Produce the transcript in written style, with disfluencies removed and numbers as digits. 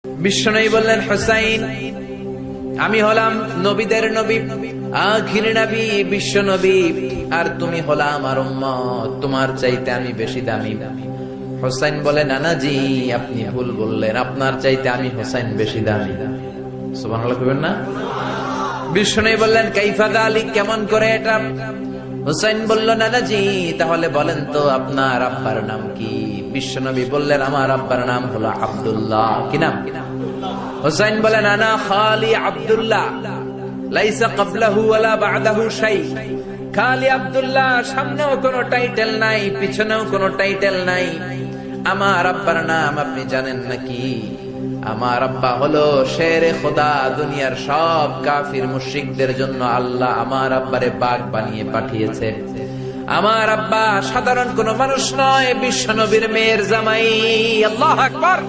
বিশ্বনবী বললেন, হুসাইন আমি হলাম নবীদের নবী, আখির নবী, বিশ্ব নবী, আর তুমি হলা আমার উম্মত, তোমার চাইতে আমি বেশি দামি। হুসাইন বলে, নানাজি আপনি ভুল বললেন, আপনার চাইতে আমি হুসাইন বেশি দামি। সুবহানাল্লাহ কইবেন না? বিশ্বনবী বললেন, কাইফা যালিক, কেমন করে এটা? হুসাইন বলল, নানাজি তাহলে বলেন তো আপনার আব্বার নাম কি? বিশ্বনবী বললেন, আমার আব্বার নাম হলো আব্দুল্লাহ। কি নাম? হুসাইন বলেন, আনা খালি আব্দুল্লাহ, লাইসা ক্বাবলাহু ওয়ালা বা'দাহু শাই। খালি আব্দুল্লাহ, সামনেও কোনো টাইটেল নাই, পিছনেও কোনো টাইটেল নাই। আমার আব্বার নাম আপনি জানেন নাকি? আমার আব্বা হলো শেরে খোদা। দুনিয়ার সব কাফির মুশরিকদের জন্য আল্লাহ আমার আব্বারে বাগ বানিয়ে পাঠিয়েছে। আমার আব্বা সাধারণ কোন মানুষ নয়, বিশ্ব নবীর মেয়ের জামাই। আল্লাহু আকবার।